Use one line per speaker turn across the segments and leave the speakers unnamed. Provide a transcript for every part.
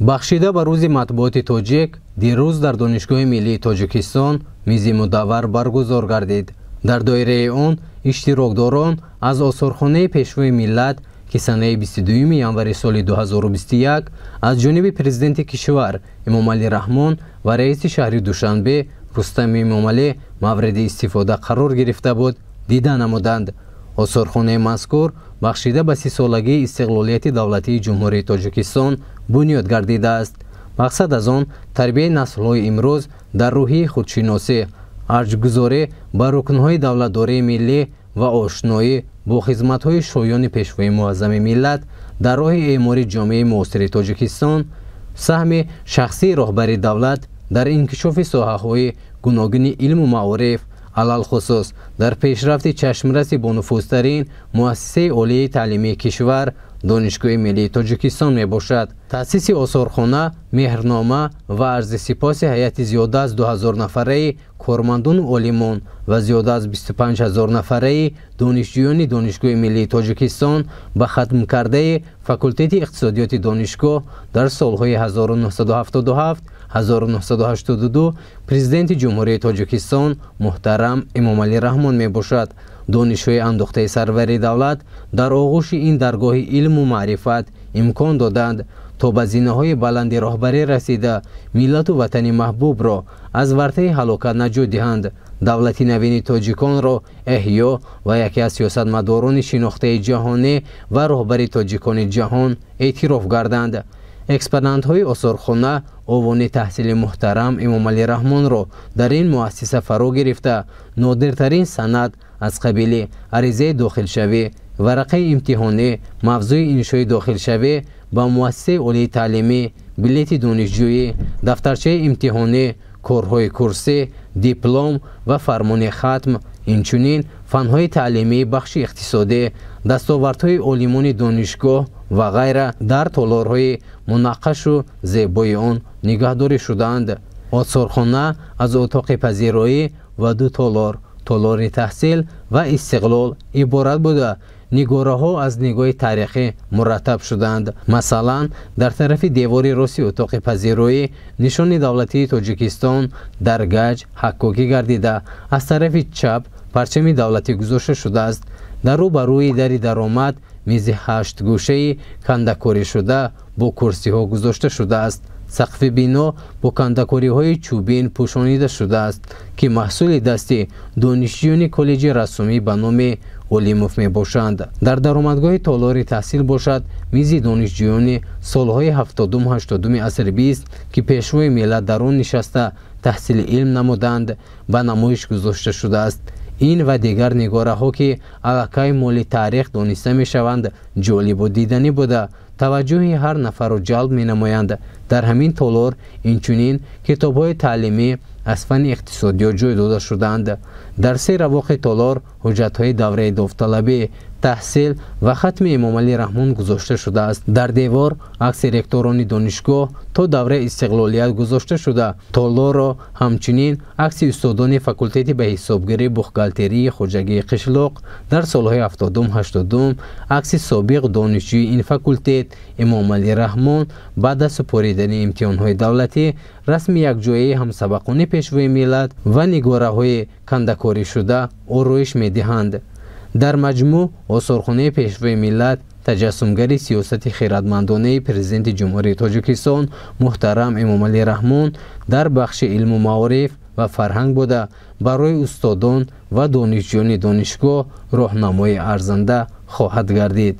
бахшида ба рӯзи матбуоти тоҷик дирӯз дар донишгоҳи миллии тоҷикистон мизи мудаввар баргузор гардид. дар доираи он иштирокдорон аз осорхонаи пешвои миллат ки санаи 22 январи соли 2021 аз ҷониби президенти кишвар Эмомалӣ Раҳмон ва раиси шаҳри Душанбе Рустам Эмомалӣ мавриди истифода қарор гирифта буд, дида намуданд. осорхонаи мазкур бахшида ба 30-солагии истиқлолияти давлатии ҷумҳурии Тоҷикистон бунёд гардидааст. мақсад аз он тарбияи наслҳои имрӯз дар рӯҳии худшиносӣ, арҷгузорӣ ба рукнҳои давлатдории миллӣ ва ошноӣ бо хизматҳои шоёни пешвои муаззами миллат дар роҳи эъмори ҷомеаи муосири Тоҷикистон, саҳми шахсии роҳбари давлат дар инкишофи соҳаҳои гуногуни илму маориф, алалхусус дар пешрафти чашмраси бонуфузтарин муассисаи олияи таълимии кишвар донишгоҳи миллии Тоҷикистон мебошад. таъсиси осорхона, меҳрнома ва арзисипоси ҳайати зиёда аз 2000 нафараи кормандону олимон ва зиёда аз 25 000 нафараи донишҷӯёни донишгоҳи миллии Тоҷикистон ба хатмкардаи факултети иқтисодиёти донишгоҳ дар солҳои 1977-1982 президенти ҷумҳурии Тоҷикистон муҳтарам Эмомалӣ Раҳмон мебошад. донишҳои андохтаи сарвари давлат дар оғӯши ин даргоҳи илму маърифат имкон доданд то ба зинаҳои баланди роҳбарӣ расида миллату ватани маҳбубро аз вартаи ҳалокат наҷот диҳанд, давлати навини тоҷиконро эҳё ва яке аз сиёсатмадорони шинохтаи ҷаҳонӣ ва роҳбари тоҷикони ҷаҳон эътироф гарданд. экспонантҳои осорхона овони таҳсили муҳтарам Эмомалӣ Раҳмонро дар ин муассиса фаро гирифта нодиртарин санад аз қабили аризаи дохилшавӣ, варақаи имтиҳонӣ, мавзӯи иншои дохилшавӣ ба муассисаи олияи таълимӣ, билети донишҷӯӣ, дафтарчаи имтиҳонӣ, корҳои курсӣ, диплом ва фармони хатм, инчунин фанҳои таълимии бахши иқтисодӣ, дастовардҳои олимони донишгоҳ ва ғайра дар толорҳои мунаққашу зебои он нигаҳдорӣ шудаанд. осорхона аз отоқи пазироӣ ва ду толори таҳсил ва истиқлол иборат буда нигораҳо аз нигоҳи таърихӣ мураттаб шуданд. масалан, дар тарафи девори рости отоқи пазироӣ нишони давлатии Тоҷикистон дар гаҷ ҳаккокӣ гардида аз тарафи чап парчами давлатӣ гузошта шудааст. дар рӯ ба рӯи дари даромад мизи 8 гӯшаи кандакоришуда бо курсиҳо гузошта шудааст. сақфи бино бо кандакориҳои чӯбин пӯшонида шудааст ки маҳсули дасти донишҷӯёни коллеҷи рассомӣ ба номи Олимов мебошанд. дар даромадгоҳи толори таҳсил бошад мизи донишҷӯёни солҳои 70-80 асри 20 ки пешвои миллат дар он нишаста таҳсили илм намуданд ба намоиш гузошта шудааст. ин ва дигар нигораҳо ки аллакай моли таърих дониста мешаванд ҷолибу диданӣ буда таваҷҷӯҳи ҳар нафарро ҷалб менамоянд. дар ҳамин толор инчунин китобҳои таълимӣ аз фанни иқтисодиёт ҷой дода шудаанд. дар се равоқи толор ҳуҷҷатҳои давраи довталабӣ, таҳсил ва хатми Эмомалӣ Раҳмон гузошта шудааст. дар девор акси ректорони донишгоҳ то давраи истиқлолият гузошта шуда, толорро ҳамчунин акси устодони факултети ба ҳисобгирӣ бухгалтерии хоҷагии қишлоқ дар солҳои 70-80, акси собиқ донишҷӯи ин факултет Эмомалӣ Раҳмон баъд аз супоридани имтиҳонҳои давлатӣ расми якҷояи ҳамсабақони пешвои миллат ва нигораҳои кандакоришуда ороиш медиҳанд. дар маҷмӯъ осорхонаи пешвои миллат таҷассумгари сиёсати хиратмандонаи президенти ҷумҳурии Тоҷикистон муҳтарам Эмомалӣ Раҳмон дар бахши илму маориф ва фарҳанг буда барои устодон ва донишҷӯёни донишгоҳ роҳнамои арзанда хоҳад гардид.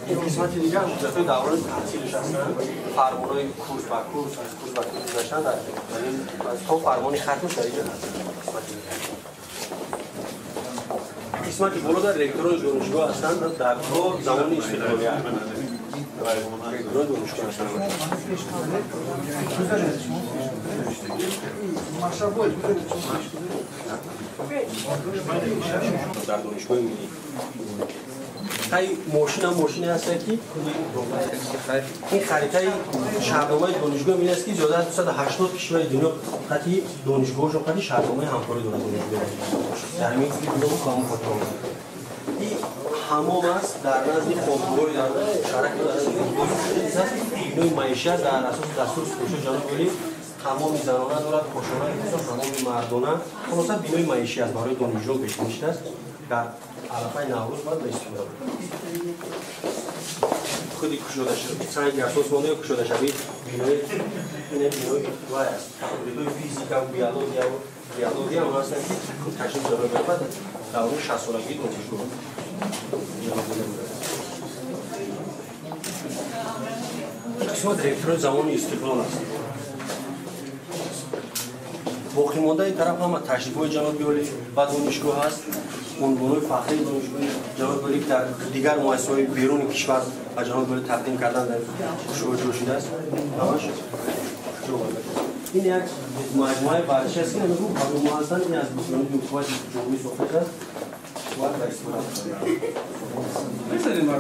این قسمت دیگه هم مدت‌های دوران تحصیلش هستن فرمان‌های کورس با کورس از کورس با کورس داشتن در یعنی از تو فرمانی ختم شده هست قسمت که بالا در رکتوران دانشگاه هستن در تو زمانی استفاده رکتوران دانشگاه هستن در دانشگاه ملی خیلی ماشین هست که این خریطه شهرنامه دانشگاه ملی است که زیاده از 280 کشور دنیا خطی دانشگاهشون خطی شهرنامه همکاری دارن دانشگاه در این فیلم کام فتوام این حمام است در نزد خودروی در شرک در نوع معیشت در اساس دستور سروش جناب ولی حمام زنانه دارد خوشانه حمام مردانه خلاصه بینوی معیشی است برای دانشجو پیش میشته است در عرفه نوروز باید به استفاده خودی کشوده شده سنگ اساس مانده کشوده شده بینوی وای است تقریبا فیزیکا و بیولوژی هم هستن که تشکیل داره بعد دوران 60 سالگی دانشجو قسمت رکتور زمان استقلال است باقی مانده این طرف هم تشریف‌های جناب ولی بعد دانشگاه هست عنوان فخری دانشگاه جناب ولی در دیگر مؤسسه‌های بیرون کشور و جناب ولی تقدیم کردن در شورای شده است همش این یک مجموعه ورزشی است که میگم هواپیما هستند این از بسیاری حکومت جمهوری ساخته است باید در استفاده بذاریم